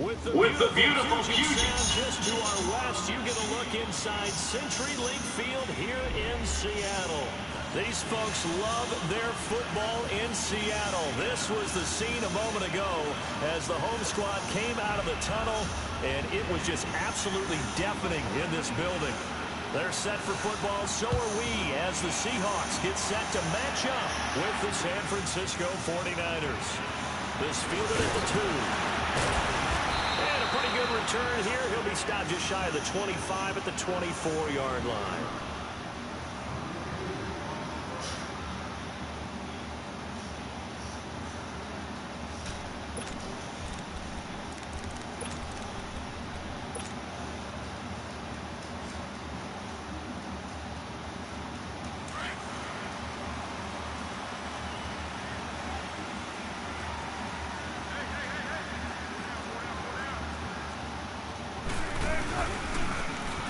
With the beautiful Puget Sound just to our west, you get a look inside CenturyLink Field here in Seattle. These folks love their football in Seattle. This was the scene a moment ago as the home squad came out of the tunnel, and it was just absolutely deafening in this building. They're set for football, so are we, as the Seahawks get set to match up with the San Francisco 49ers. This fielded at the 2. And a pretty good return here. He'll be stopped just shy of the 25 at the 24-yard line.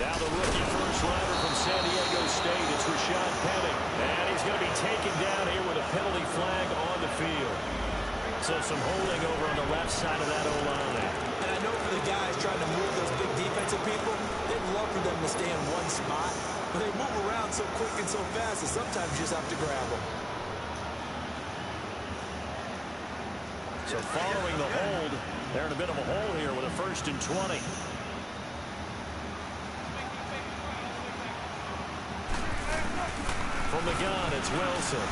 Now the rookie first liner from San Diego State, it's Rashad Penny. And he's going to be taken down here with a penalty flag on the field. So some holding over on the left side of that O-line. And I know for the guys trying to move those big defensive people, they'd love for them to stay in one spot. But they move around so quick and so fast that sometimes you just have to grab them. So following the hold, they're in a bit of a hole here with a 1st and 20. From the gun, it's Wilson.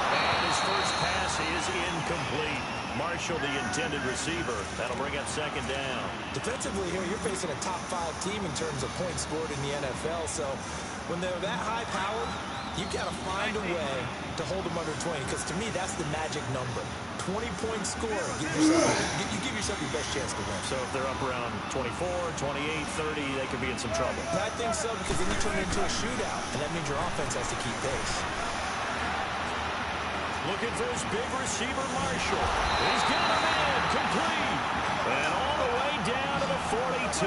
And his first pass is incomplete. Marshall, the intended receiver. That'll bring up 2nd down. Defensively here, you're facing a top 5 team in terms of points scored in the NFL. So when they're that high-powered, you've got to find a way to hold them under 20. Because to me, that's the magic number. 20-point score. You give yourself your best chance to win. So if they're up around 24, 28, 30, they could be in some trouble. I think so, because then you turn it into a shootout, and that means your offense has to keep pace. Looking for his big receiver, Marshall. He's got him in, complete. And all the way down to the 42.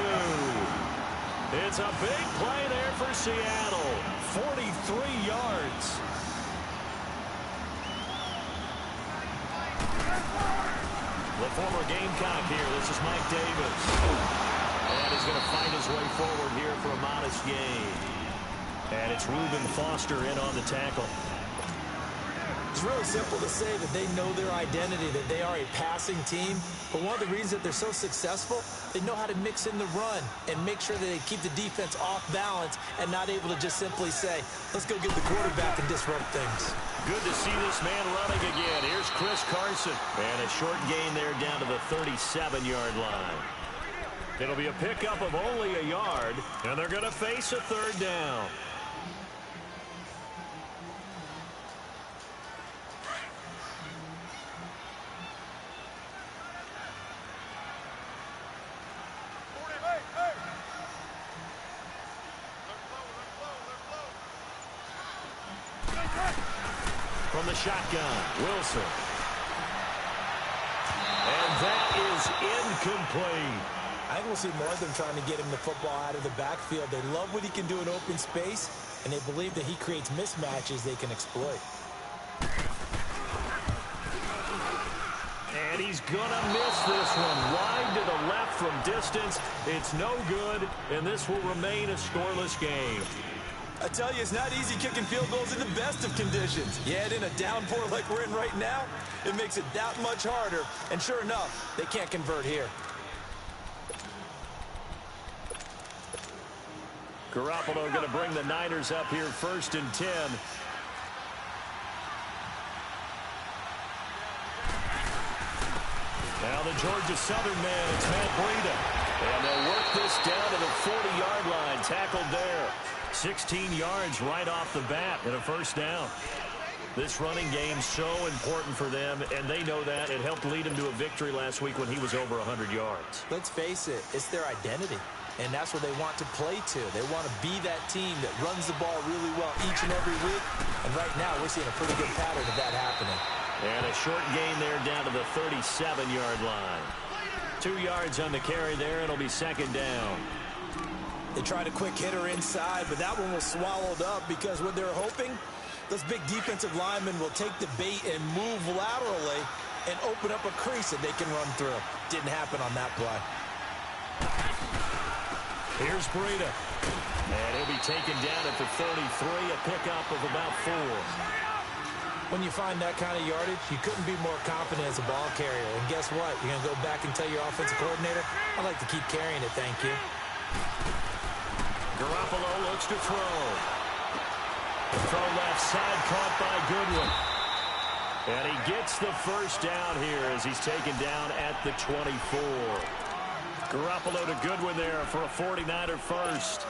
It's a big play there for Seattle. 43 yards. The former Gamecock here. This is Mike Davis. And he's going to find his way forward here for a modest gain. And it's Reuben Foster in on the tackle. It's really simple to say that they know their identity, that they are a passing team. But one of the reasons that they're so successful, they know how to mix in the run and make sure that they keep the defense off balance and not able to just simply say, let's go get the quarterback and disrupt things. Good to see this man running again. Here's Chris Carson. And a short gain there down to the 37-yard line. It'll be a pickup of only a yard, and they're going to face a 3rd down. From the shotgun, Wilson. And that is incomplete. I think we'll see more of them trying to get him the football out of the backfield. They love what he can do in open space, and they believe that he creates mismatches they can exploit. And he's going to miss this one. Wide to the left from distance. It's no good, and this will remain a scoreless game. I tell you, it's not easy kicking field goals in the best of conditions. You add in a downpour like we're in right now, it makes it that much harder. And sure enough, they can't convert here. Garoppolo going to bring the Niners up here 1st and 10. Now the Georgia Southern man, it's Matt Breida. And they'll work this down to the 40-yard line, tackled there. 16 yards right off the bat and a 1st down. This running game's so important for them, and they know that. It helped lead them to a victory last week when he was over 100 yards. Let's face it, it's their identity, and that's what they want to play to. They want to be that team that runs the ball really well each and every week, and right now we're seeing a pretty good pattern of that happening. And a short gain there down to the 37-yard line. 2 yards on the carry there, and it'll be 2nd down. They tried a quick hitter inside, but that one was swallowed up because what they're hoping, those big defensive linemen will take the bait and move laterally and open up a crease that they can run through. Didn't happen on that play. Here's Breida. And he'll be taken down at the 33, a pickup of about 4. When you find that kind of yardage, you couldn't be more confident as a ball carrier. And guess what? You're going to go back and tell your offensive coordinator, I'd like to keep carrying it, thank you. Garoppolo looks to throw. Throw left side, caught by Goodwin. And he gets the first down here as he's taken down at the 24. Garoppolo to Goodwin there for a 49er first.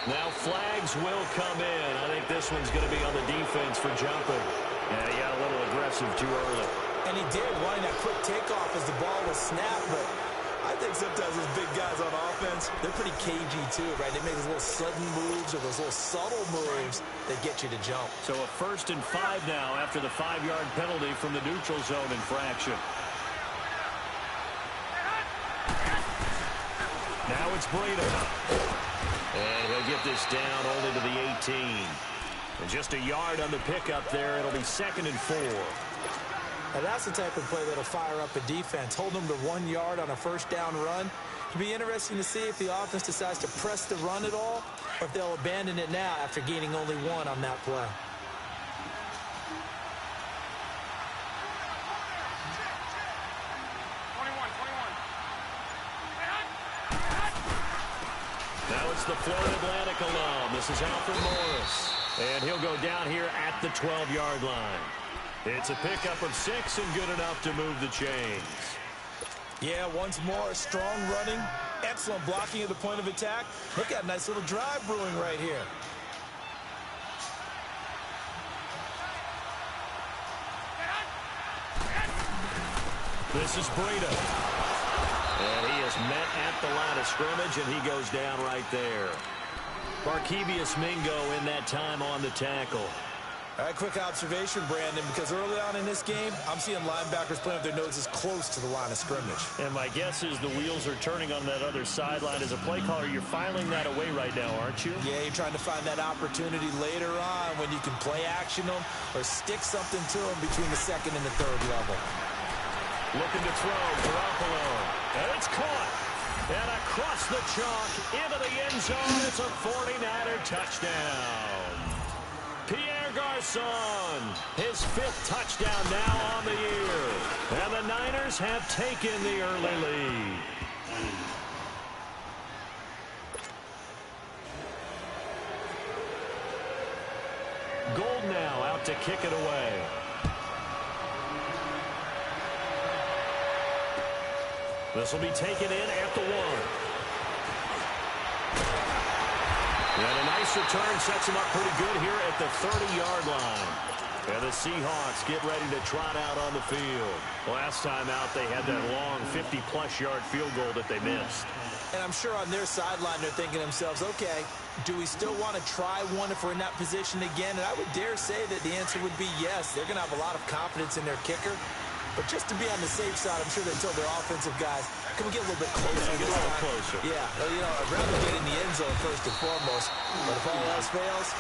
Now flags will come in. I think this one's going to be on the defense for jumping. Yeah, he got a little aggressive too early. And he did, wanting that quick takeoff as the ball was snapped. But I think sometimes those big guys on offense, they're pretty cagey too, right? They make those little sudden moves or those little subtle moves that get you to jump. So a 1st and 5 now after the 5-yard penalty from the neutral zone infraction. Now it's Breida. And he'll get this down only to the 18. And just a yard on the pickup there. It'll be 2nd and 4. Now that's the type of play that'll fire up a defense. Hold them to 1 yard on a first down run. It'll be interesting to see if the offense decides to press the run at all or if they'll abandon it now after gaining only 1 on that play. Now it's the Florida Atlantic alum. This is Alfred Morris. And he'll go down here at the 12-yard line. It's a pickup of 6 and good enough to move the chains. Yeah, once more, strong running, excellent blocking at the point of attack. Look at a nice little drive brewing right here. This is Breida. And he is met at the line of scrimmage, and he goes down right there. Barkevius Mingo in that time on the tackle. All right, quick observation, Brandon, because early on in this game, I'm seeing linebackers playing with their noses close to the line of scrimmage. And my guess is the wheels are turning on that other sideline. As a play caller, you're filing that away right now, aren't you? Yeah, you're trying to find that opportunity later on when you can play action them or stick something to them between the 2nd and the 3rd level. Looking to throw, Garoppolo. And it's caught. And across the chalk into the end zone. It's a 49er touchdown. Pierre Garçon, his 5th touchdown now on the year. And the Niners have taken the early lead. Gold now out to kick it away. This will be taken in at the 1. And a nice return sets him up pretty good here at the 30-yard line. And the Seahawks get ready to trot out on the field. Last time out, they had that long 50-plus yard field goal that they missed. And I'm sure on their sideline, they're thinking to themselves, okay, do we still want to try one if we're in that position again? And I would dare say that the answer would be yes. They're going to have a lot of confidence in their kicker. But just to be on the safe side, I'm sure they told their offensive guys, can we get a little bit closer? Get a little closer. Yeah, well, you know, I'd rather get in the end zone first and foremost. But if all else fails,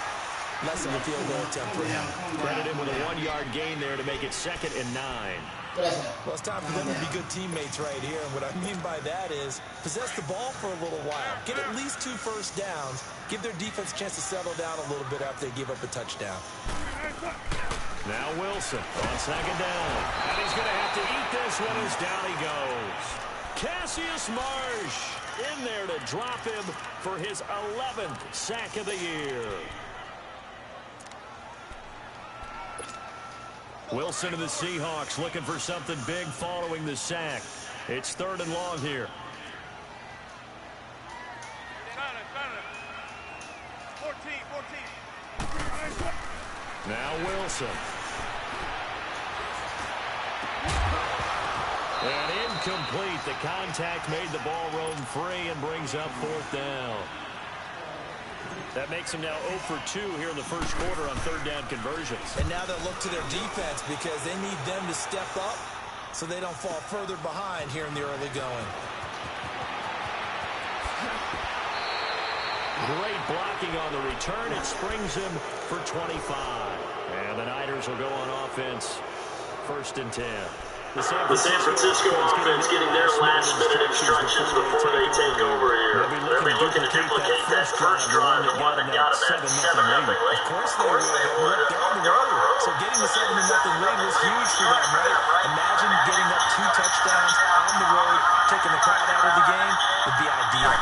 less of a field goal attempt for him. Credit him with a 1-yard gain there to make it 2nd and 9. Well, it's time for them to be good teammates right here. And what I mean by that is possess the ball for a little while. Get at least 2 first downs. Give their defense a chance to settle down a little bit after they give up a touchdown. Now Wilson on 2nd down. And he's going to have to eat this one as down he goes. Cassius Marsh in there to drop him for his 11th sack of the year. Wilson and the Seahawks looking for something big following the sack. It's 3rd and long here. Now Wilson. And incomplete. The contact made the ball roam free and brings up 4th down. That makes them now 0 for 2 here in the first quarter on third down conversions. And now they'll look to their defense because they need them to step up so they don't fall further behind here in the early going. Great blocking on the return. It springs him for 25. And the Niners will go on offense. First and 10. The San Francisco offense getting their last-minute instructions before they take over here. They'll be looking to duplicate that first drive, the one that got them that 7-0 lead. Of course they would. They're on the road. So getting the 7-0 lead was huge for them, right? Imagine getting up 2 touchdowns on the road, taking the crowd out of the game would be ideal.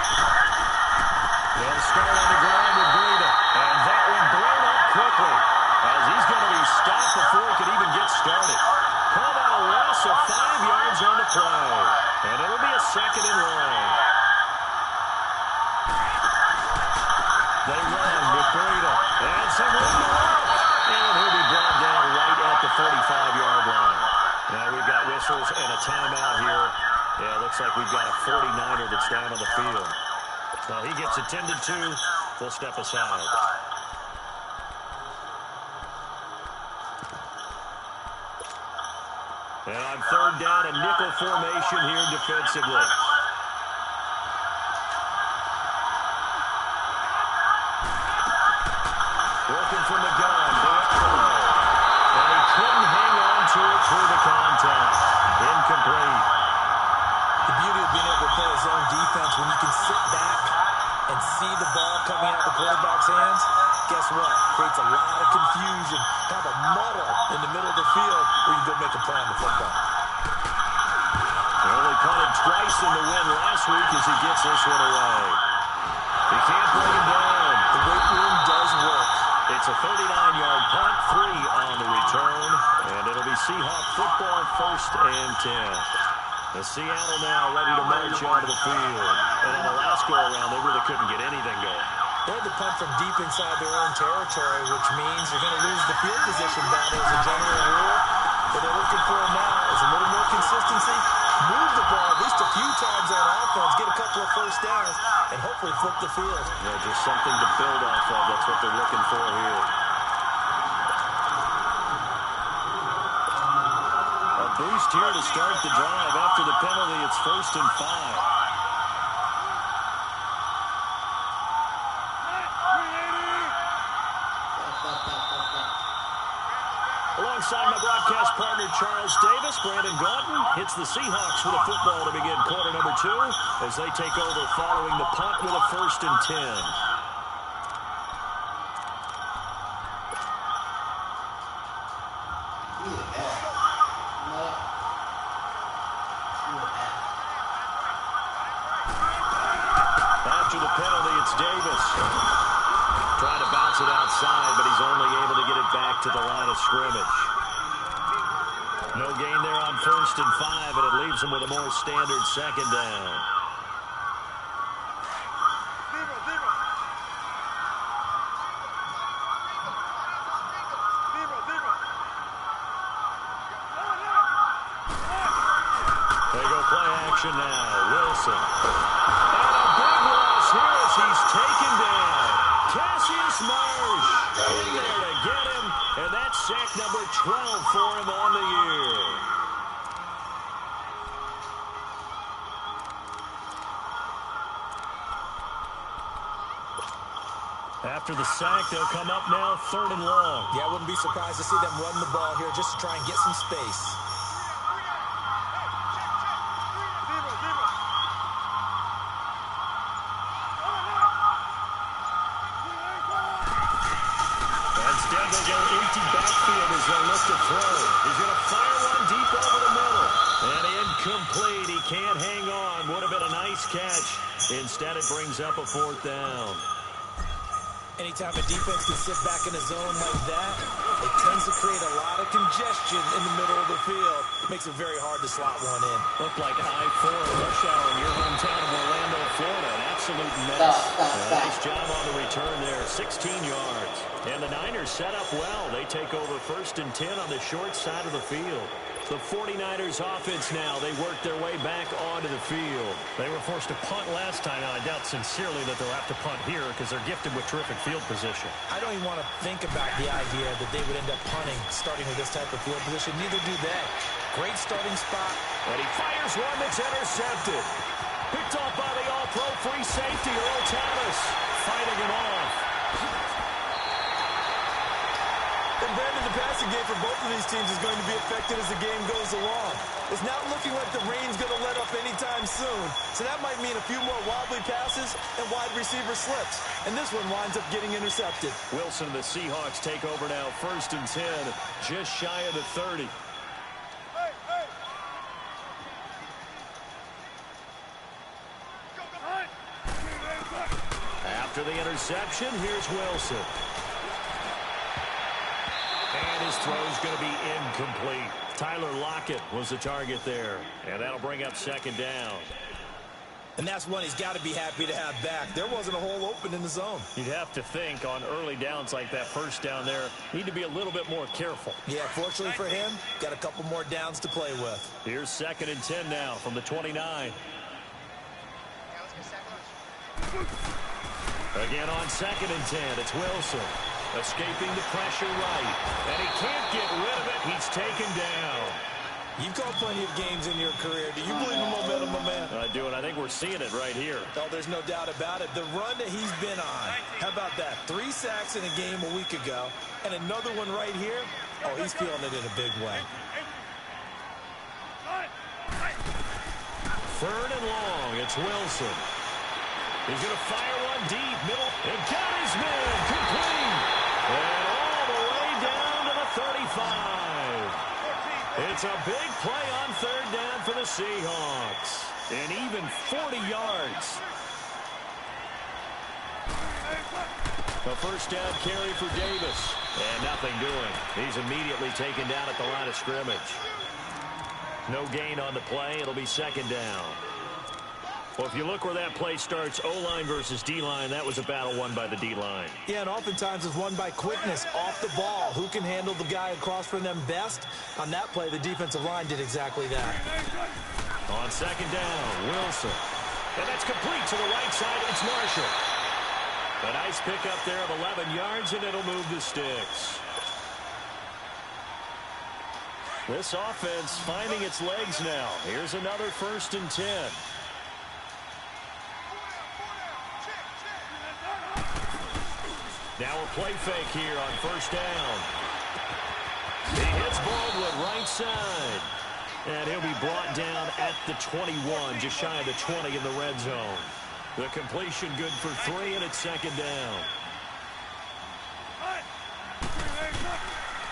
They'll start on the ground with Breida. And that one blown up quickly as he's going to be stopped before he could even get started. Call that a loss of 5 yards on the play. And it'll be a second and long. They run with Breida. And some room to work. And he'll be brought down right at the 45-yard line. Now we've got whistles and a timeout here. Yeah, looks like we've got a 49er that's down on the field. Well, he gets attended to. We'll step aside. And on third down, a nickel formation here defensively. Working from the gun. And he couldn't hang on to it through the contact. Incomplete. The beauty of being able to play a zone defense when you can sit back and see the ball coming out of the quarterback's hands, guess what? Creates a lot of confusion, kind of a muddle in the middle of the field where you go make a play on the football. He only punted twice in the win last week as he gets this one away. He can't bring him down. The weight room does work. It's a 39-yard punt, 3 on the return, and it'll be Seahawks football, first and 10. The Seattle now ready to march onto the field. And on the last go-around, they really couldn't get anything going. They had to punt from deep inside their own territory, which means you're going to lose the field position battle as a general rule. What they're looking for now is a little more consistency, move the ball at least a few times on offense, get a couple of first downs, and hopefully flip the field. Yeah, just something to build off of. That's what they're looking for here. Boost here to start the drive. After the penalty, it's first and 5. Alongside my broadcast partner, Charles Davis, Brandon Gaunton hits the Seahawks with a football to begin quarter number 2 as they take over following the punt with a first and 10. After the penalty, it's Davis. Trying to bounce it outside, but he's only able to get it back to the line of scrimmage. No gain there on first and 5, and it leaves him with a more standard second down. They go play action now. Wilson. Here as he's taken down. Cassius Marsh in there to get him, and that's sack number 12 for him on the year. After the sack, they'll come up now third and long. Yeah, I wouldn't be surprised to see them run the ball here just to try and get some space. Empty backfield as they look to throw. He's going to fire one deep over the middle. And incomplete. He can't hang on. Would have been a nice catch. Instead, it brings up a fourth down. Anytime a defense can sit back in a zone like that, it tends to create a lot of congestion in the middle of the field. Makes it very hard to slot one in. Looked like I-4 rush hour in your hometown of Orlando, Florida. An absolute mess. Nice job on the return there. 16 yards. And the Niners set up well. They take over first and 10 on the short side of the field. The 49ers offense now. They work their way back onto the field. They were forced to punt last time, and I doubt sincerely that they'll have to punt here because they're gifted with terrific field position. I don't even want to think about the idea that they would end up punting starting with this type of field position. Neither do they. Great starting spot. And he fires one that's intercepted. Picked off by the all-pro free safety, Earl Thomas. Fighting him off. And Brandon, the passing game for both of these teams is going to be affected as the game goes along. It's not looking like the rain's going to let up anytime soon. So that might mean a few more wobbly passes and wide receiver slips. And this one winds up getting intercepted. Wilson and the Seahawks take over now. 1st and 10, just shy of the 30. After the interception, here's Wilson. And his throw's going to be incomplete. Tyler Lockett was the target there. And that'll bring up 2nd down. And that's one he's got to be happy to have back. There wasn't a hole open in the zone. You'd have to think on early downs like that 1st down there, need to be a little bit more careful. Yeah, fortunately for him, got a couple more downs to play with. Here's 2nd and 10 now from the 29. Again on 2nd and 10, it's Wilson. Escaping the pressure right. And he can't get rid of it. He's taken down. You've called plenty of games in your career. Do you believe in momentum, my man? I do, and I think we're seeing it right here. Oh, there's no doubt about it. The run that he's been on. How about that? 3 sacks in a game a week ago. And another one right here. Oh, he's feeling it in a big way. 3rd and long. It's Wilson. He's going to fire one deep, middle, and got his man, complete. And all the way down to the 35. It's a big play on 3rd down for the Seahawks. And even 40 yards. A 1st down carry for Davis. And nothing doing. He's immediately taken down at the line of scrimmage. No gain on the play. It'll be 2nd down. Well, if you look where that play starts, O-line versus D-line, that was a battle won by the D-line. Yeah, and oftentimes it's won by quickness off the ball. Who can handle the guy across from them best? On that play, the defensive line did exactly that. On 2nd down, Wilson. And that's complete to the right side. It's Marshall. A nice pickup there of 11 yards, and it'll move the sticks. This offense finding its legs now. Here's another 1st and 10. Now a play fake here on 1st down. He hits Baldwin right side. And he'll be brought down at the 21, just shy of the 20 in the red zone. The completion good for 3, and it's 2nd down.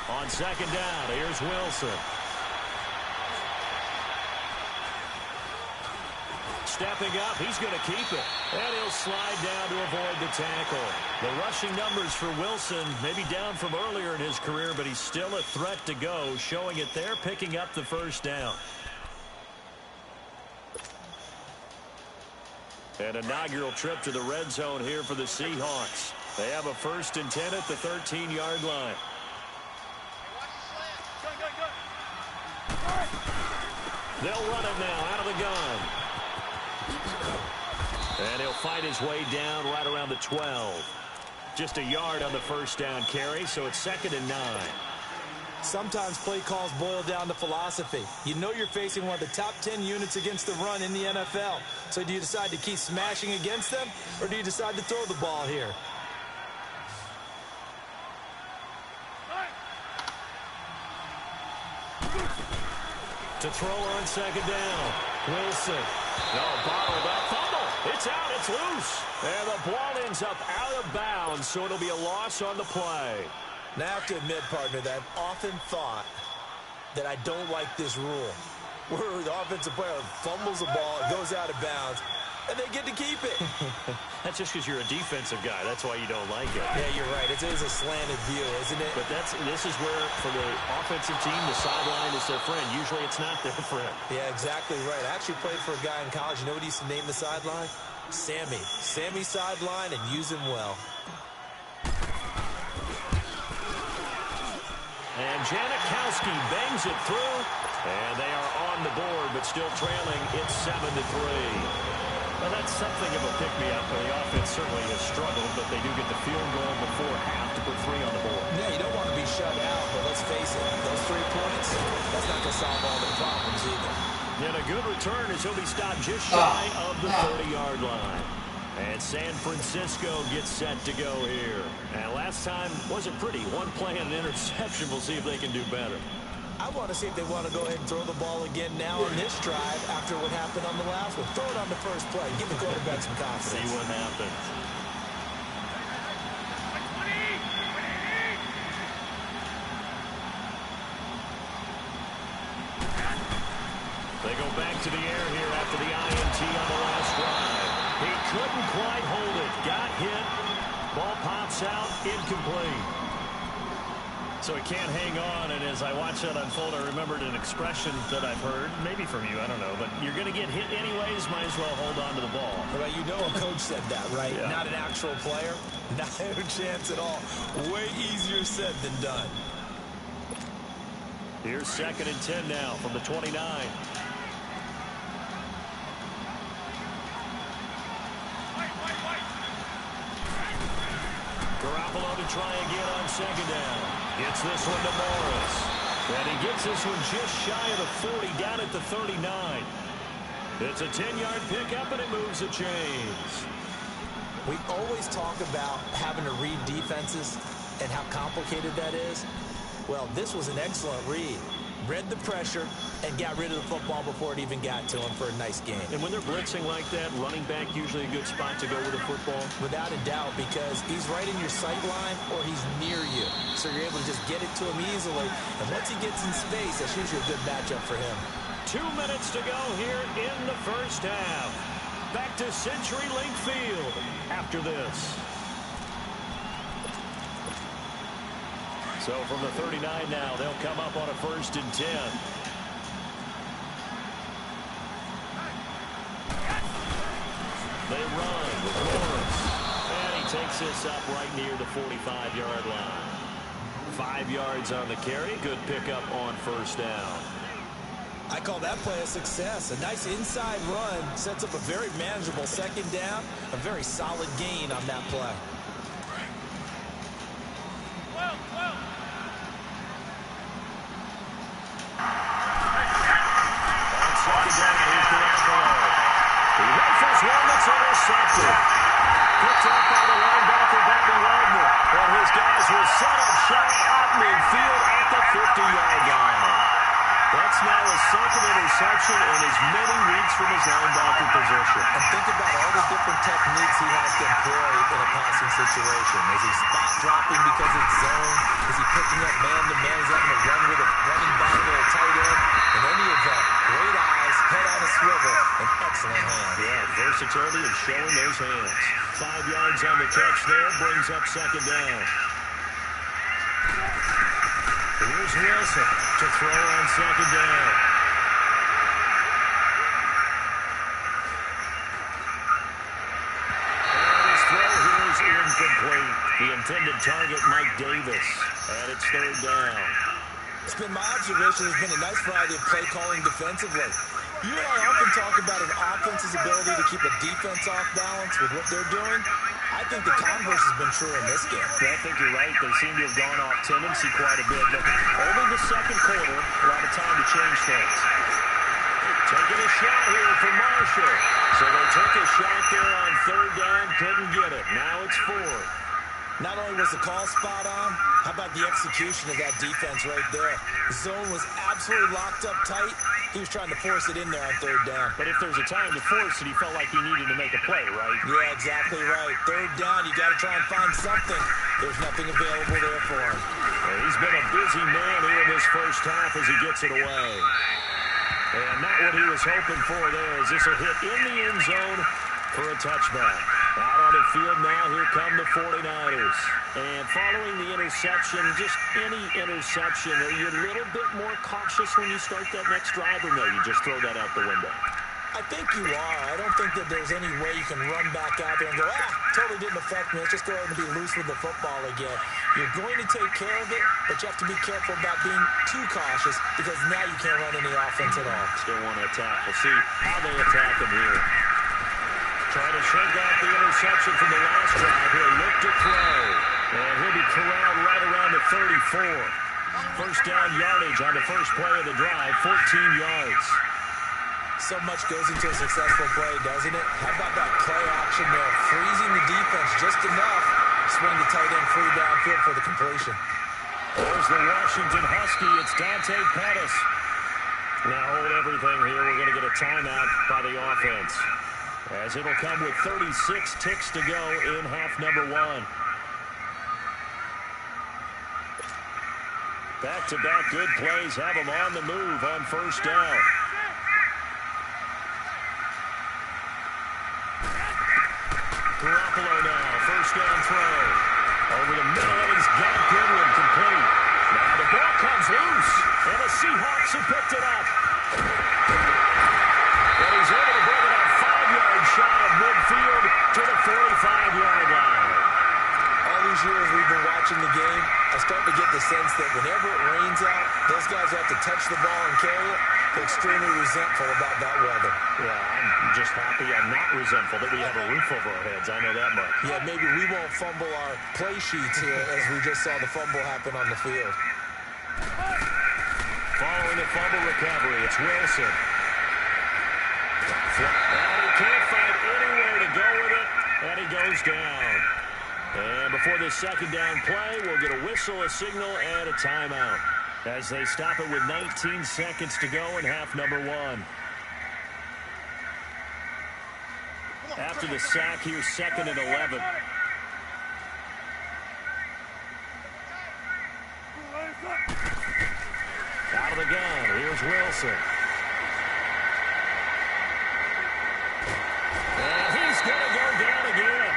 On 2nd down, here's Wilson. Stepping up, he's going to keep it. And he'll slide down to avoid the tackle. The rushing numbers for Wilson, maybe down from earlier in his career, but he's still a threat to go, showing it there, picking up the 1st down. An inaugural trip to the red zone here for the Seahawks. They have a 1st and 10 at the 13-yard line. They'll run it now out of the gun. And he'll fight his way down right around the 12. Just a yard on the 1st down carry, so it's 2nd and 9. Sometimes play calls boil down to philosophy. You know you're facing one of the top 10 units against the run in the NFL. So do you decide to keep smashing against them, or do you decide to throw the ball here? To throw on 2nd down. Wilson. No, bottled up. Fumble. It's out. It's loose. And the ball ends up out of bounds, so it'll be a loss on the play. Now, I have to admit, partner, that I've often thought that I don't like this rule, where the offensive player fumbles the ball, it goes out of bounds, and they get to keep it. That's just because you're a defensive guy. That's why you don't like it. Yeah, you're right. It is a slanted view, isn't it? But this is where, for the offensive team, the sideline is their friend. Usually it's not their friend. Yeah, exactly right. I actually played for a guy in college. You know what he used to name the sideline? Sammy. Sammy sideline, and use him well. And Janikowski bangs it through, And they are on the board, but still trailing. It's 7-3. Well, that's something of a pick-me-up. The offense certainly has struggled, but they do get the field goal before half to put 3 on the board. Yeah, you don't want to be shut out, but let's face it, those 3 points, that's not going to solve all the problems either. And a good return as he'll be stopped just shy of the 30-yard line. And San Francisco gets set to go here. And last time wasn't pretty. One play and an interception. We'll see if they can do better. I want to see if they want to go ahead and throw the ball again now on this drive after what happened on the last one. Throw it on the first play. Give the quarterback some confidence. See what happens. They go back to the air here after the INT on the last drive. He couldn't quite hold it. Got hit. Ball pops out. Incomplete. So he can't hang on, and as I watch that unfold, I remembered an expression that I've heard, maybe from you, I don't know, but you're going to get hit anyways, might as well hold on to the ball. Well, you know a coach said that, right? Yeah. Not an actual player. Not a chance at all. Way easier said than done. Here's 2nd and 10 now from the 29. Garoppolo to try again on 2nd down. Gets this one to Morris. And he gets this one just shy of the 40, down at the 39. It's a 10-yard pickup, and it moves the chains. We always talk about having to read defenses and how complicated that is. Well, this was an excellent read. Read the pressure and got rid of the football before it even got to him for a nice game. And when they're blitzing like that, running back usually a good spot to go with the football? Without a doubt, because he's right in your sight line or he's near you. So you're able to just get it to him easily. And once he gets in space, that's usually a good matchup for him. 2 minutes to go here in the first half. Back to CenturyLink Field after this. So from the 39 now, they'll come up on a 1st and 10. They run with Morris. And he takes this up right near the 45-yard line. 5 yards on the carry. Good pickup on 1st down. I call that play a success. A nice inside run sets up a very manageable 2nd down. A very solid gain on that play. Intercepted. Picked up by the linebacker, Bobby Wagner. And his guys will set up shot out midfield at the 50-yard line. That's now his 2nd interception and as many weeks from his linebacker position. And think about all the different techniques he has to employ in a passing situation. Is he spot dropping because it's zone? Is he picking up man-to-man? Is he having to run with a running back or a tight end? In any event, great eyes, head on a swivel, and excellent hands. Yeah, versatility and showing those hands. 5 yards on the catch there, brings up 2nd down. Here's Wilson to throw on 2nd down. And his throw here is incomplete. The intended target, Mike Davis. And it's 3rd down. It's been my observation there's been a nice variety of play calling defensively. You and I often talk about an offense's ability to keep a defense off balance with what they're doing. I think the converse has been true in this game. Yeah, I think you're right. They seem to have gone off tendency quite a bit. But only the 2nd quarter, a lot of time to change things. Taking a shot here for Marshall. So they took a shot there on 3rd down, couldn't get it. Now it's 4th. Not only was the call spot on, how about the execution of that defense right there? The zone was absolutely locked up tight. He was trying to force it in there on 3rd down. But if there's a time to force it, he felt like he needed to make a play, right? Yeah, exactly right. 3rd down, you got to try and find something. There's nothing available there for him. Well, he's been a busy man here in this first half as he gets it away. And not what he was hoping for there as this will hit in the end zone for a touchback. Out on the field now, here come the 49ers. And following the interception, just any interception, are you a little bit more cautious when you start that next drive, or no, you just throw that out the window? I think you are. I don't think that there's any way you can run back out there and go, totally didn't affect me. Let's just go ahead and be loose with the football again. You're going to take care of it, but you have to be careful about being too cautious because now you can't run any offense at all. Still want to attack. We'll see how they attack him here. Trying to shake off the interception from the last drive. He'll look to throw. And he'll be corralled right around the 34. First down yardage on the first play of the drive, 14 yards. So much goes into a successful play, doesn't it? How about that play action there? Freezing the defense just enough. Swing the tight end free downfield for the completion. There's the Washington Husky. It's Dante Pettis. Now hold everything here. We're going to get a timeout by the offense, as it'll come with 36 ticks to go in half number one. Back-to-back good plays have them on the move on first down. Garoppolo now, first down throw. Over the middle, and he's got Goodwin complete. Now the ball comes loose, and the Seahawks have picked it up. And he's able to bring it up 5 yards shy of midfield to the 45-yard line. All these years we've been watching the game, I start to get the sense that whenever it rains out, those guys have to touch the ball and carry it. They're extremely resentful about that weather. Yeah, I'm just happy I'm not resentful that we have a roof over our heads. I know that much. Yeah, maybe we won't fumble our play sheets here as we just saw the fumble happen on the field. Following the fumble recovery, it's Wilson. And he can't find anywhere to go with it, and he goes down. And before this second down play, we'll get a whistle, a signal, and a timeout, as they stop it with 19 seconds to go in half number one. After the sack, here's 2nd and 11. Out of the gun, here's Wilson. And he's going to go down again.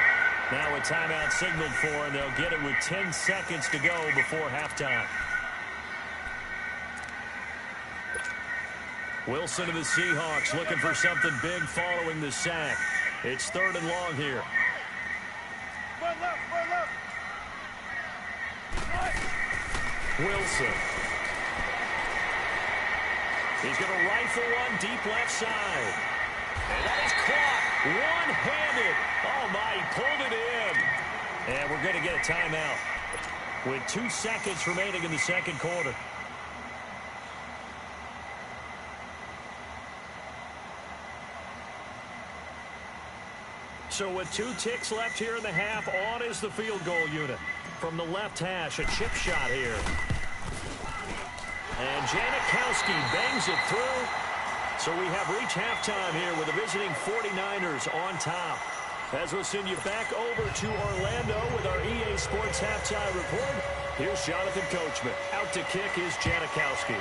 Now a timeout signaled for, and they'll get it with 10 seconds to go before halftime. Wilson of the Seahawks looking for something big following the sack. It's 3rd and long here. Wilson. He's going to rifle one deep left side. And that is caught one-handed. Oh, my, he pulled it in. And we're going to get a timeout with 2 seconds remaining in the second quarter. So with 2 ticks left here in the half, on is the field goal unit. From the left hash, a chip shot here. And Janikowski bangs it through. So we have reached halftime here with the visiting 49ers on top. As we'll send you back over to Orlando with our EA Sports halftime report, here's Jonathan Coachman. Out to kick is Janikowski.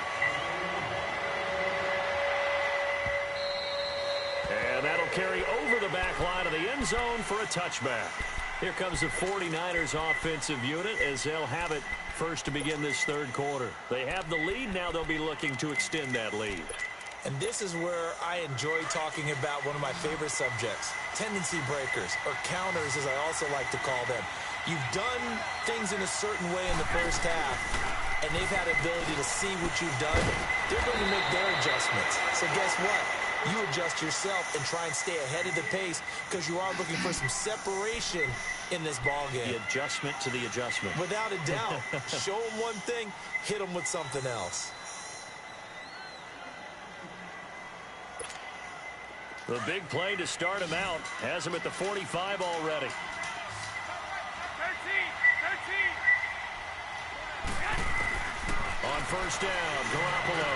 And that'll carry over the back line of the end zone for a touchback. Here comes the 49ers offensive unit as they'll have it first to begin this third quarter. They have the lead. Now they'll be looking to extend that lead. And this is where I enjoy talking about one of my favorite subjects, tendency breakers, or counters as I also like to call them. You've done things in a certain way in the first half, and they've had the ability to see what you've done. They're going to make their adjustments. So guess what? You adjust yourself and try and stay ahead of the pace because you are looking for some separation in this ball game. The adjustment to the adjustment. Without a doubt. Show them one thing, hit them with something else. The big play to start him out has him at the 45 already. 13. On first down, Garoppolo.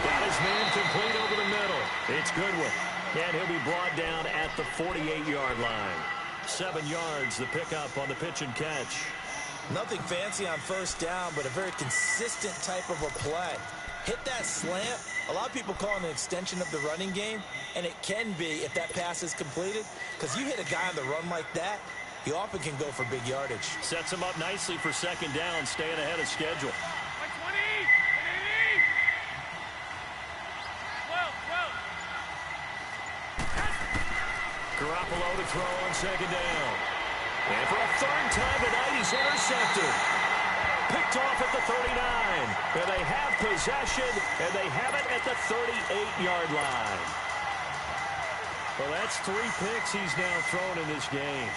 Got his man complete over the middle. It's Goodwin. And he'll be brought down at the 48-yard line. 7 yards, the pickup on the pitch and catch. Nothing fancy on first down, but a very consistent type of a play. Hit that slant. A lot of people call it an extension of the running game, and it can be if that pass is completed, because you hit a guy on the run like that, he often can go for big yardage. Sets him up nicely for second down, staying ahead of schedule. Garoppolo to throw on second down. And for a third time tonight, he's intercepted. Picked off at the 39. And they have possession, and they have it at the 38-yard line. Well, that's 3 picks he's now thrown in this game.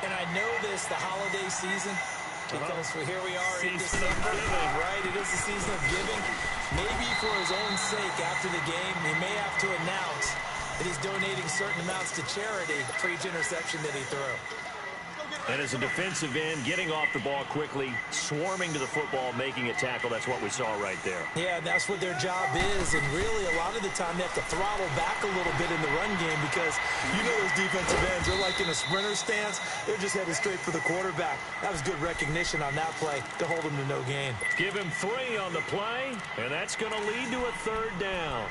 And I know this, the holiday season, because here we are in Season of December, giving. right? It is the season of giving. Maybe for his own sake after the game, he may have to announce that he's donating certain amounts to charity for each interception that he threw. And as a defensive end, getting off the ball quickly, swarming to the football, making a tackle, that's what we saw right there. Yeah, that's what their job is. And really, a lot of the time, they have to throttle back a little bit in the run game because you know those defensive ends, they're like in a sprinter stance. They're just headed straight for the quarterback. That was good recognition on that play to hold him to no gain. Give him 3 on the play, and that's going to lead to a third down.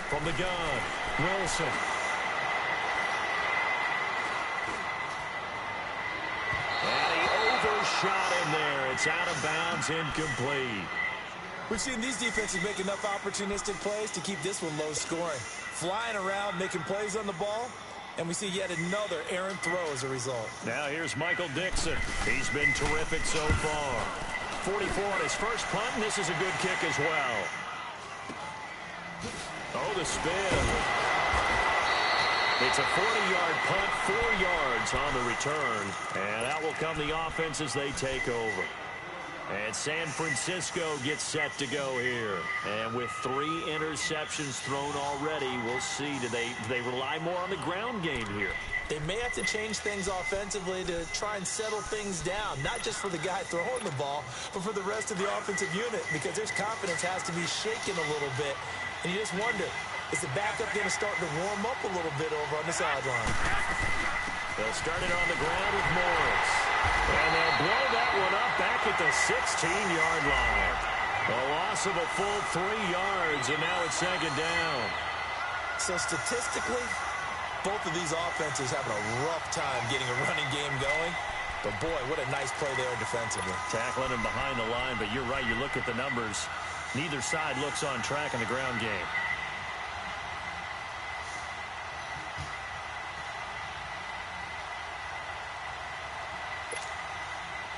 From the gun, Wilson. And he overshot him there. It's out of bounds, incomplete. We've seen these defenses make enough opportunistic plays to keep this one low scoring. Flying around, making plays on the ball, and we see yet another errant throw as a result. Now here's Michael Dixon. He's been terrific so far. 44 on his first punt, and this is a good kick as well. Oh, the spin. It's a 40-yard punt, 4 yards on the return. And out will come the offense as they take over. And San Francisco gets set to go here. And with 3 interceptions thrown already, we'll see. Do they rely more on the ground game here? They may have to change things offensively to try and settle things down, not just for the guy throwing the ball, but for the rest of the offensive unit, because their confidence has to be shaken a little bit. And you just wonder, is the backup going to start to warm up a little bit over on the sideline? They'll start it on the ground with Morris. And they'll blow that one up back at the 16-yard line. A loss of a full 3 yards, and now it's second down. So statistically, both of these offenses having a rough time getting a running game going. But, boy, what a nice play there defensively. Tackling him behind the line, but you're right. You look at the numbers. Neither side looks on track in the ground game.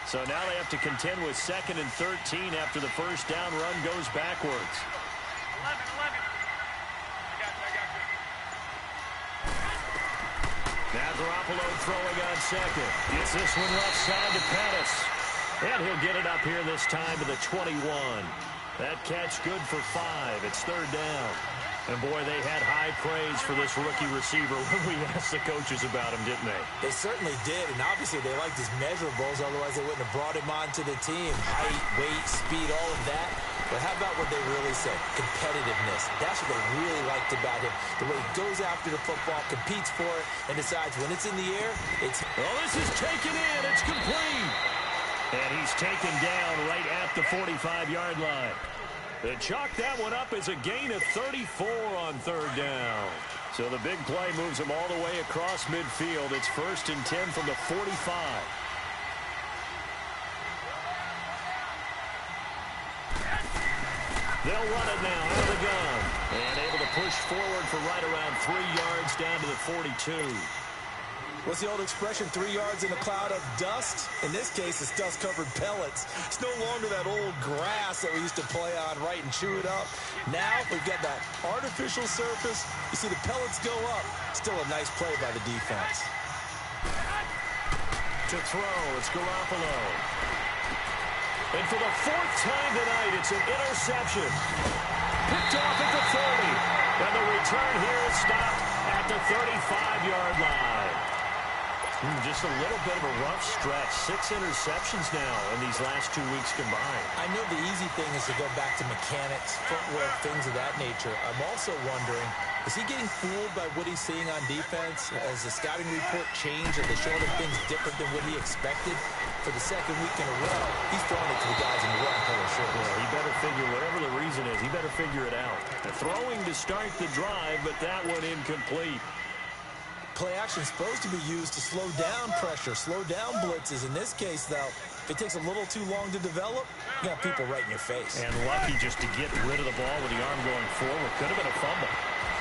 So now they have to contend with 2nd and 13 after the first down run goes backwards. 11. I got you. Now Garoppolo throwing on second. Gets this one left side to Pettis. And he'll get it up here this time to the 21. That catch good for 5. It's third down. And, boy, they had high praise for this rookie receiver when we asked the coaches about him, didn't they? They certainly did, and obviously they liked his measurables, otherwise they wouldn't have brought him onto the team. Height, weight, speed, all of that. But how about what they really said? Competitiveness. That's what they really liked about him. The way he goes after the football, competes for it, and decides when it's in the air, it's... Oh, this is taken in. It's complete. And he's taken down right at the 45-yard line. They chalk that one up as a gain of 34 on third down. So the big play moves him all the way across midfield. It's 1st and 10 from the 45. They'll run it now out of the gun. And able to push forward for right around 3 yards down to the 42. What's the old expression, 3 yards in a cloud of dust? In this case, it's dust-covered pellets. It's no longer that old grass that we used to play on, right, and chew it up. Now we've got that artificial surface. You see the pellets go up. Still a nice play by the defense. To throw, it's Garoppolo. And for the 4th time tonight, it's an interception. Picked off at the 40. And the return here is stopped at the 35-yard line. Just a little bit of a rough stretch. 6 interceptions now in these last 2 weeks combined. I know the easy thing is to go back to mechanics, footwork, things of that nature. I'm also wondering, is he getting fooled by what he's seeing on defense? Has the scouting report changed? Are they showing him things different than what he expected? For the 2nd week in a row, he's throwing it to the guys in the red color sure. Yeah, he better figure, whatever the reason is, he better figure it out. The throwing to start the drive, but that one incomplete. Play action is supposed to be used to slow down pressure, slow down blitzes. In this case, though, if it takes a little too long to develop, you got people right in your face. And lucky just to get rid of the ball with the arm going forward. Could have been a fumble.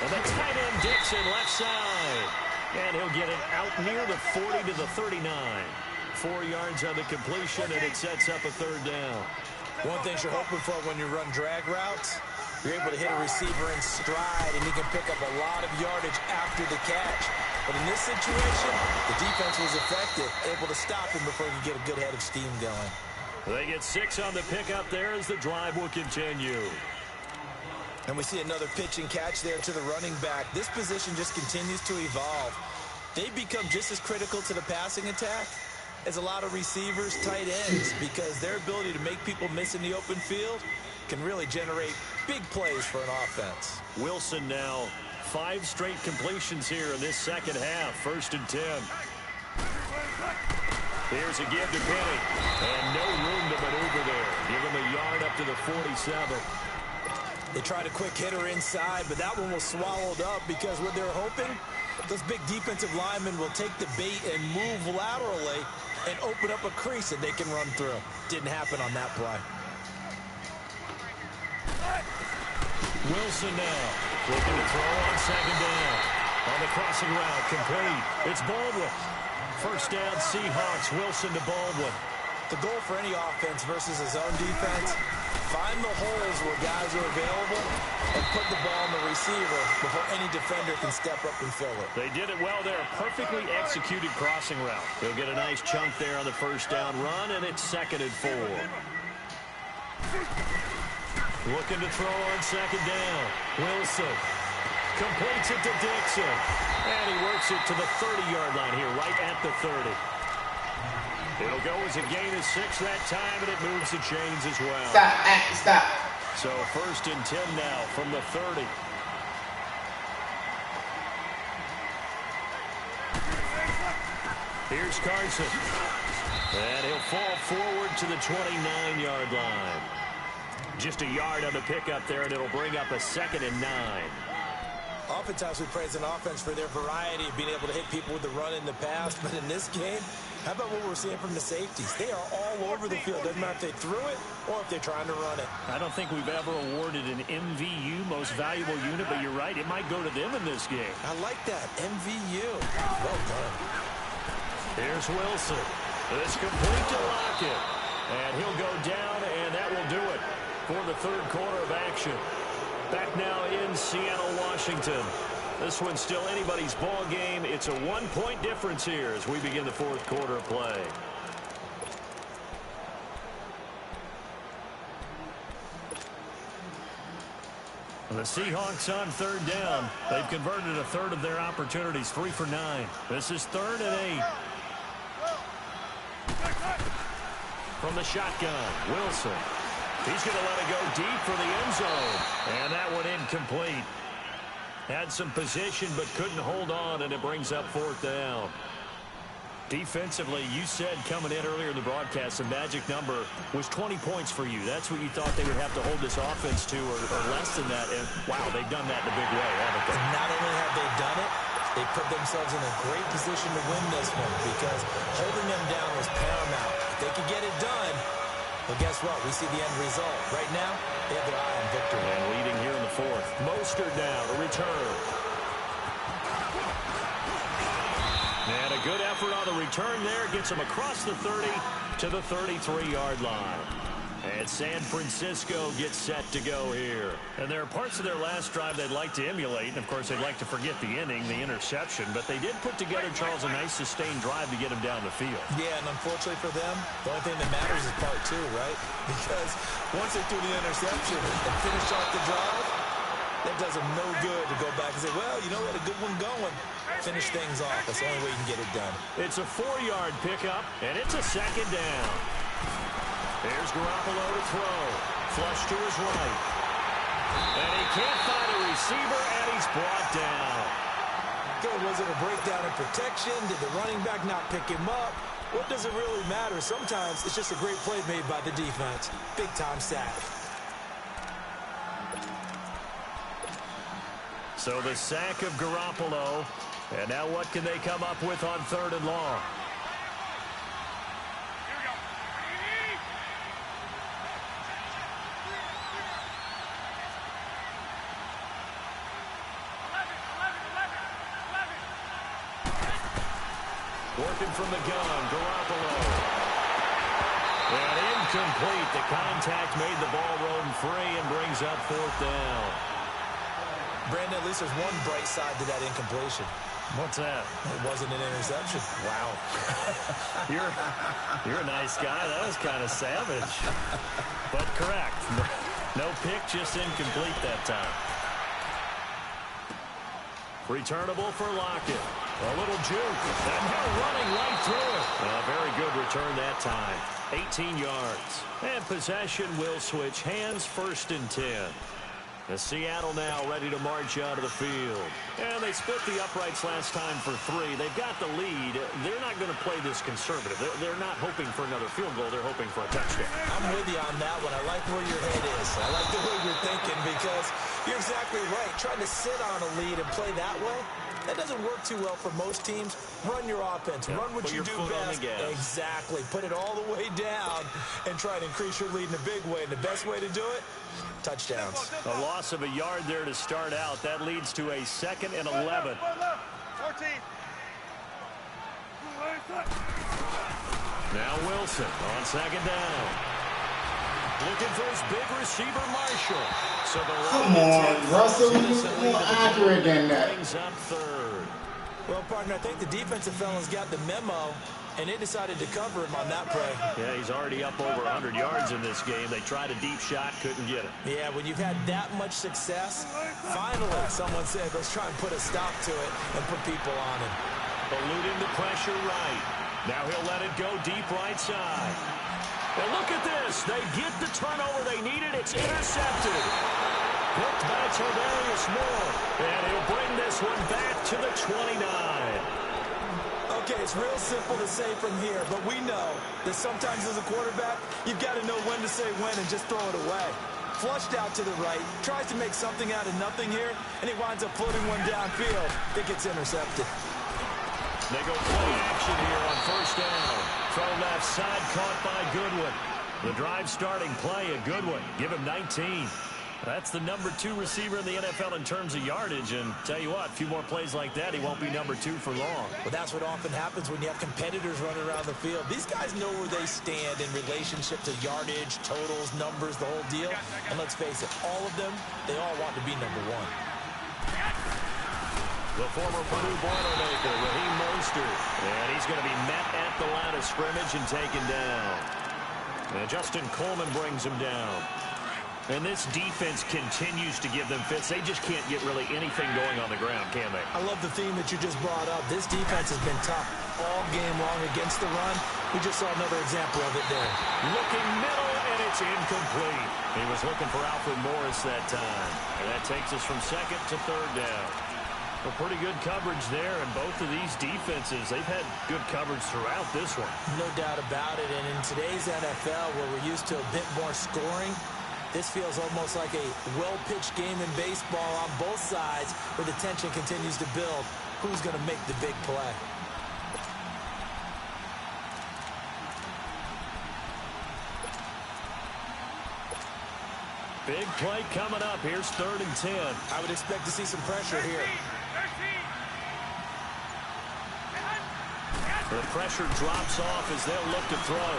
And the tight end Dixon left side. And he'll get it out near the 40 to the 39. 4 yards on the completion, and it sets up a third down. One thing you're hoping for when you run drag routes, you're able to hit a receiver in stride, and he can pick up a lot of yardage after the catch. But in this situation, the defense was effective, able to stop him before he could get a good head of steam going. They get 6 on the pickup there as the drive will continue. And we see another pitch and catch there to the running back. This position just continues to evolve. They become just as critical to the passing attack as a lot of receivers, tight ends, because their ability to make people miss in the open field can really generate big plays for an offense. Wilson now 5 straight completions here in this second half. 1st and 10. Here's a give to Penny. And no room to maneuver there. Give him a yard up to the 47. They tried a quick hitter inside, but that one was swallowed up because what they're hoping, those big defensive linemen will take the bait and move laterally and open up a crease that they can run through. Didn't happen on that play. Wilson now looking to throw on 2nd down. On the crossing route, complete. It's Baldwin. 1st down, Seahawks. Wilson to Baldwin. The goal for any offense versus his own defense, find the holes where guys are available and put the ball on the receiver before any defender can step up and fill it. They did it well there. Perfectly executed crossing route. He'll get a nice chunk there on the 1st down run, and it's 2nd and 4. Looking to throw on 2nd down. Wilson completes it to Dixon. And he works it to the 30-yard line here, right at the 30. It'll go as a gain of 6 that time, and it moves the chains as well. Stop. So 1st and 10 now from the 30. Here's Carson. And he'll fall forward to the 29-yard line. Just a yard on the pickup there, and it'll bring up a 2nd and 9. Oftentimes we praise an offense for their variety of being able to hit people with the run in the past, but in this game, how about what we're seeing from the safeties? They are all over the field. Doesn't matter if they threw it or if they're trying to run it. I don't think we've ever awarded an MVU, most valuable unit, but you're right, it might go to them in this game. I like that, MVU. Well done. Here's Wilson. It's complete to Lockett. And he'll go down, and that will do it for the 3rd quarter of action. Back now in Seattle, Washington. This one's still anybody's ball game. It's a 1-point difference here as we begin the 4th quarter of play. The Seahawks on 3rd down. They've converted a 1/3 of their opportunities, 3 for 9. This is 3rd and 8. From the shotgun, Wilson. He's going to let it go deep for the end zone. And that one incomplete. Had some position but couldn't hold on, and it brings up 4th down. Defensively, you said coming in earlier in the broadcast, the magic number was 20 points for you. That's what you thought they would have to hold this offense to, or less than that. And, wow, they've done that in a big way, haven't they? Not only have they done it, they put themselves in a great position to win this one because holding them down was paramount. If they could get it done, well, guess what? We see the end result. Right now, they have their eye on victory. And leading here in the 4th. Mostert now to return. And a good effort on the return there. Gets him across the 30 to the 33-yard line. And San Francisco gets set to go here. And there are parts of their last drive they'd like to emulate. And, of course, they'd like to forget the inning, the interception. But they did put together, Charles, a nice sustained drive to get him down the field. Yeah, and unfortunately for them, the only thing that matters is part 2, right? Because once they threw the interception and finished off the drive, that does them no good to go back and say, well, you know, we had a good one going. Finish things off. That's the only way you can get it done. It's a 4-yard pickup, and it's a 2nd down. Here's Garoppolo to throw. Flush to his right. And he can't find a receiver, and he's brought down. Good. Was it a breakdown in protection? Did the running back not pick him up? What does it really matter? Sometimes it's just a great play made by the defense. Big-time sack. So the sack of Garoppolo. And now what can they come up with on 3rd and long? Working from the gun, Garoppolo. And incomplete. The contact made the ball roam free and brings up 4th down. Brandon, at least there's one bright side to that incompletion. What's that? It wasn't an interception. Wow. You're a nice guy. That was kind of savage. But correct. No pick, just incomplete that time. Returnable for Lockett. A little juke. And they're running right through it. A very good return that time. 18 yards. And possession will switch hands, 1st and 10. The Seattle now ready to march out of the field. And they split the uprights last time for 3. They've got the lead. They're not going to play this conservative. They're not hoping for another field goal. They're hoping for a touchdown. I'm with you on that one. I like where your head is. I like the way you're thinking because you're exactly right. Trying to sit on a lead and play that way, that doesn't work too well for most teams. Run your offense. Run what you do best. Exactly. Put it all the way down and try to increase your lead in a big way. And the best way to do it, touchdowns. A loss of a yard there to start out. That leads to a 2nd and 11. 14. Now Wilson on 2nd down. Looking for his big receiver, Marshall. So the Come on, Russell, you're more accurate than that. Brings up 3rd. Well, partner, I think the defensive fellas got the memo, and they decided to cover him on that play. Yeah, he's already up over 100 yards in this game. They tried a deep shot, couldn't get it. Yeah, when you've had that much success, finally someone said, let's try and put a stop to it and put people on him. Eluding the pressure right. Now he'll let it go deep right side. And look at this. They get the turnover they needed. It's intercepted. Hooked by Tavarius Moore. And he'll bring this one back to the 29. Okay, it's real simple to say from here, but we know that sometimes as a quarterback, you've got to know when to say when and just throw it away. Flushed out to the right, tries to make something out of nothing here, and he winds up floating one downfield that gets intercepted. They go play action here on 1st down. Throw left side, caught by Goodwin. The drive starting play, a good one. Give him 19. That's the number 2 receiver in the NFL in terms of yardage. And tell you what, a few more plays like that, he won't be number 2 for long. Well, that's what often happens when you have competitors running around the field. These guys know where they stand in relationship to yardage, totals, numbers, the whole deal. And let's face it, all of them, they all want to be number 1. The former Purdue Boilermaker, Raheem Mostert. And he's going to be met at the line of scrimmage and taken down. And Justin Coleman brings him down. And this defense continues to give them fits. They just can't get really anything going on the ground, can they? I love the theme that you just brought up. This defense has been tough all game long against the run. We just saw another example of it there. Looking middle, and it's incomplete. He was looking for Alfred Morris that time. And that takes us from 2nd to 3rd down. A pretty good coverage there, and both of these defenses, they've had good coverage throughout this one. No doubt about it, and in today's NFL, where we're used to a bit more scoring, this feels almost like a well-pitched game in baseball on both sides, where the tension continues to build. Who's going to make the big play? Big play coming up. Here's 3rd and 10. I would expect to see some pressure here. The pressure drops off as they'll look to throw.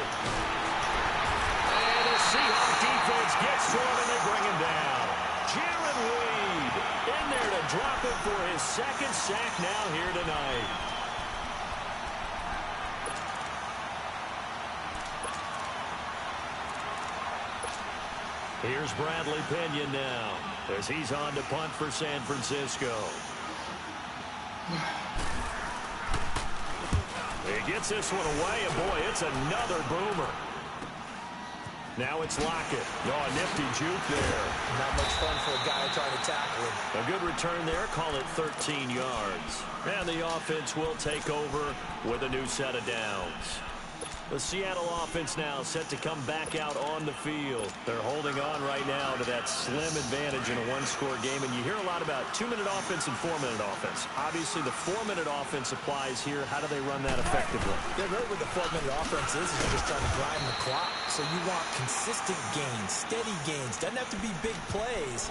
And the Seahawks defense gets to him, and they bring him down. Jaron Reed in there to drop it for his 2nd sack now here tonight. Here's Bradley Pinion now as he's on to punt for San Francisco. He gets this one away, and boy, it's another boomer. Now it's Lockett. Oh, a nifty juke there. Not much fun for a guy trying to tackle him. A good return there. Call it 13 yards. And the offense will take over with a new set of downs. The Seattle offense now set to come back out on the field. They're holding on right now to that slim advantage in a one-score game. And you hear a lot about 2-minute offense and 4-minute offense. Obviously, the 4-minute offense applies here. How do they run that effectively? Yeah, really what the 4-minute offense is you're just trying to grind the clock. So you want consistent gains, steady gains. Doesn't have to be big plays,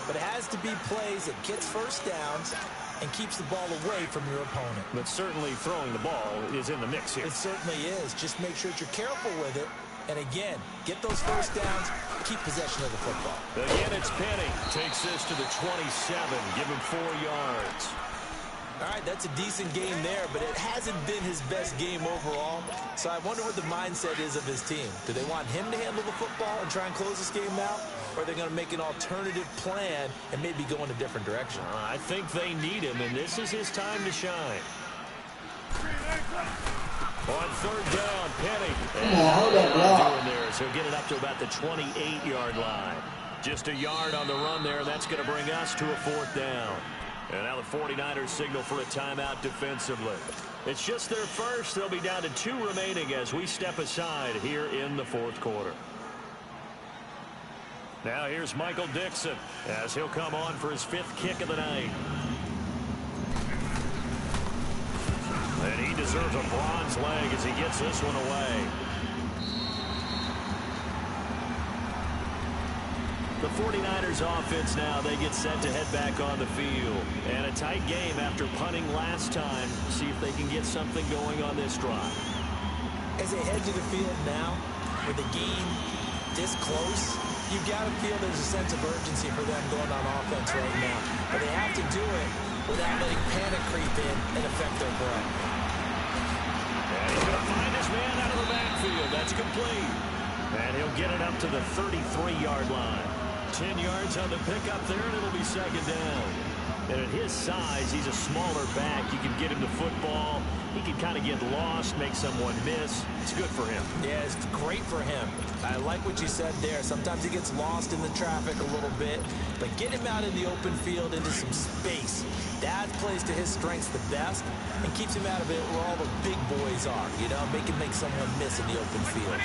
but it has to be plays that gets first downs and keeps the ball away from your opponent. But certainly throwing the ball is in the mix here. It certainly is. Just make sure that you're careful with it. And again, get those first downs, keep possession of the football. Again, it's Penny. Takes this to the 27. Give him 4 yards. All right, that's a decent game there, but it hasn't been his best game overall. So I wonder what the mindset is of his team. Do they want him to handle the football and try and close this game out? Or are they going to make an alternative plan and maybe go in a different direction? I think they need him, and this is his time to shine. On 3rd down, Penny. Hold that block. Doing there, so he'll get it up to about the 28-yard line. Just a yard on the run there, and that's going to bring us to a 4th down. And now the 49ers signal for a timeout defensively. It's just their first. They'll be down to 2 remaining as we step aside here in the 4th quarter. Now here's Michael Dixon as he'll come on for his 5th kick of the night. And he deserves a bronze leg as he gets this one away. The 49ers offense now, they get set to head back on the field. And a tight game after punting last time. See if they can get something going on this drive. As they head to the field now, with the game this close, you've got to feel there's a sense of urgency for them going on offense right now. But they have to do it without letting panic creep in and affect their play. And he's going to find his man out of the backfield. That's complete. And he'll get it up to the 33-yard line. 10 yards on the pickup there, and it'll be 2nd down. And at his size, he's a smaller back. You can get him the football. He can kind of get lost, make someone miss. It's good for him. Yeah, it's great for him. I like what you said there. Sometimes he gets lost in the traffic a little bit, but get him out in the open field into some space. That plays to his strengths the best and keeps him out of it where all the big boys are, you know, make someone miss in the open field.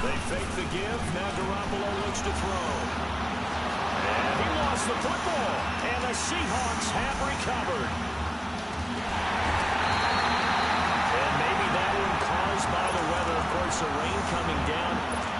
They fake the give. Now Garoppolo looks to throw. And he lost the football. And the Seahawks have recovered. And maybe that one caused by the weather. Of course, the rain coming down.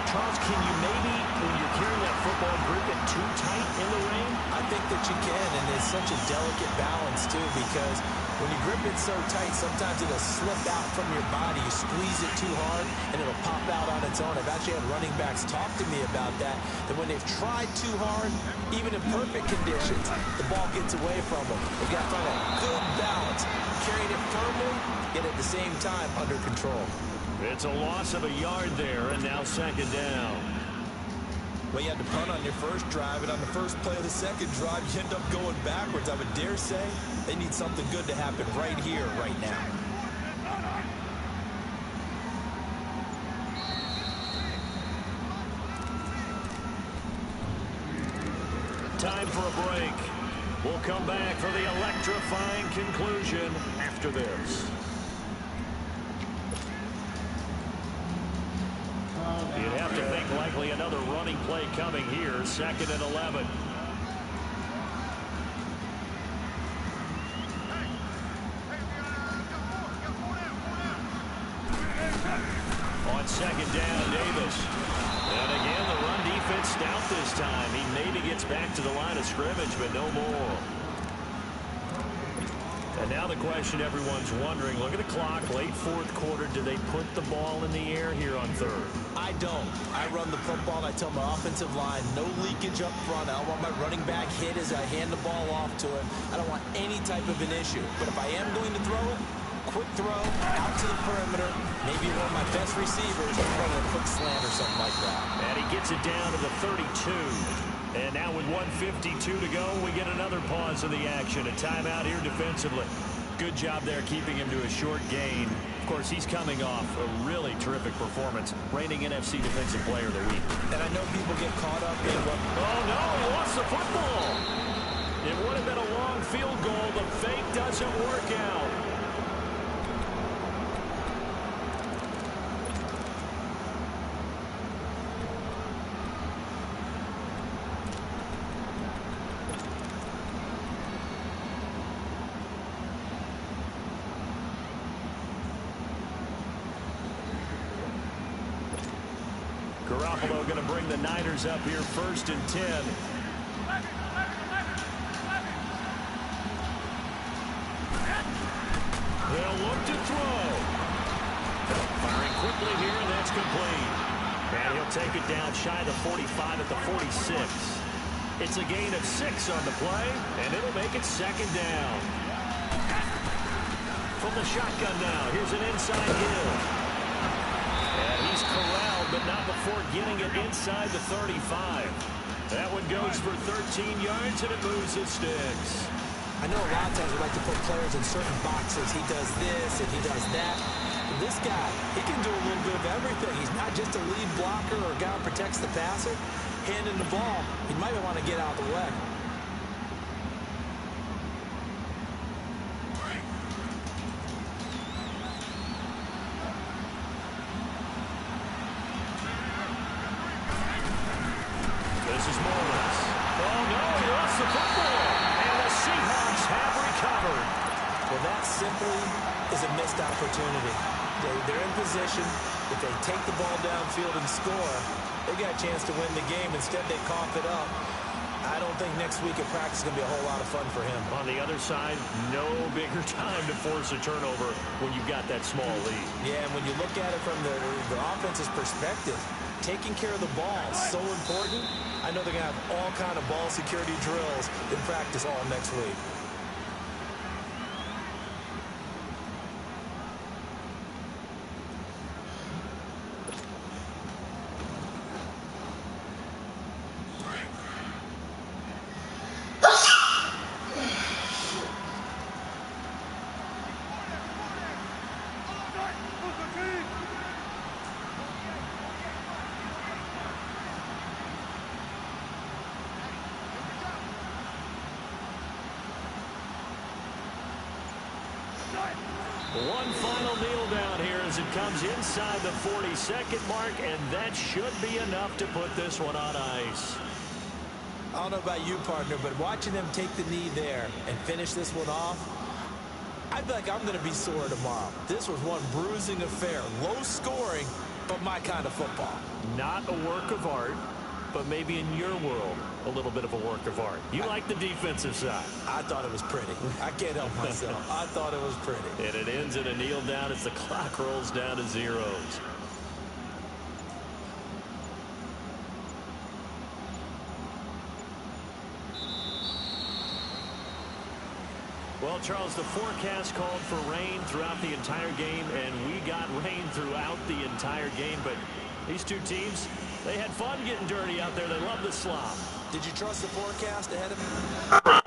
Charles, can you maybe, when you're carrying that football, grip it too tight in the rain? I think that you can, and it's such a delicate balance, too, because when you grip it so tight, sometimes it'll slip out from your body. You squeeze it too hard, and it'll pop out on its own. I've actually had running backs talk to me about that when they've tried too hard, even in perfect conditions, the ball gets away from them. They've got to find a good balance, carrying it firmly, yet at the same time under control. It's a loss of a yard there, and now 2nd down. Well, you had to punt on your first drive, and on the first play of the second drive, you end up going backwards. I would dare say they need something good to happen right here, right now. Time for a break. We'll come back for the electrifying conclusion after this. You'd have to think likely another running play coming here. 2nd and 11. On 2nd down, Davis. And again, the run defense stout this time. He maybe gets back to the line of scrimmage, but no more. And now the question everyone's wondering, look at the clock, late 4th quarter, do they put the ball in the air here on 3rd? I don't. I run the football, and I tell my offensive line, no leakage up front. I don't want my running back hit as I hand the ball off to him. I don't want any type of an issue. But if I am going to throw it, quick throw, out to the perimeter, maybe one of my best receivers, running a quick slant or something like that. And he gets it down to the 32. And now with 1:52 to go, we get another pause of the action. A timeout here defensively. Good job there keeping him to a short gain. Of course, he's coming off a really terrific performance, reigning NFC Defensive Player of the Week. And I know people get caught up in what... Oh, no, he lost the football. It would have been a long field goal. The fake doesn't work out. Buffalo going to bring the Niners up here 1st and 10. They'll look to throw. Firing quickly here, and that's complete. And he'll take it down shy of the 45 at the 46. It's a gain of 6 on the play, and it'll make it 2nd down. From the shotgun now, here's an inside Hill. And he's corralled, but not before getting it inside the 35. That one goes for 13 yards, and it moves his sticks. I know a lot of times we like to put players in certain boxes. He does this and he does that. But this guy, he can do a little bit of everything. He's not just a lead blocker or a guy who protects the passer. Handing the ball, he might want to get out of the way. This is Morris. Oh, no, he lost the football. And the Seahawks have recovered. Well, that simply is a missed opportunity. They're in position. If they take the ball downfield and score, they got a chance to win the game. Instead, they cough it up. I don't think next week at practice is going to be a whole lot of fun for him. On the other side, no bigger time to force a turnover when you've got that small lead. Yeah, and when you look at it from the offense's perspective, taking care of the ball is so important. I know they're going to have all kind of ball security drills in practice all next week. One final kneel down here as it comes inside the 42nd mark, and that should be enough to put this one on ice. I don't know about you, partner, but watching them take the knee there and finish this one off, I feel like I'm going to be sore tomorrow. This was one bruising affair. Low scoring, but my kind of football. Not a work of art, but maybe in your world, a little bit of a work of art. You like the defensive side. I thought it was pretty. I can't help myself. I thought it was pretty. And it ends in a kneel down as the clock rolls down to zeros. Well, Charles, the forecast called for rain throughout the entire game, and we got rain throughout the entire game. But these two teams, they had fun getting dirty out there. They love the slop. Did you trust the forecast ahead of me?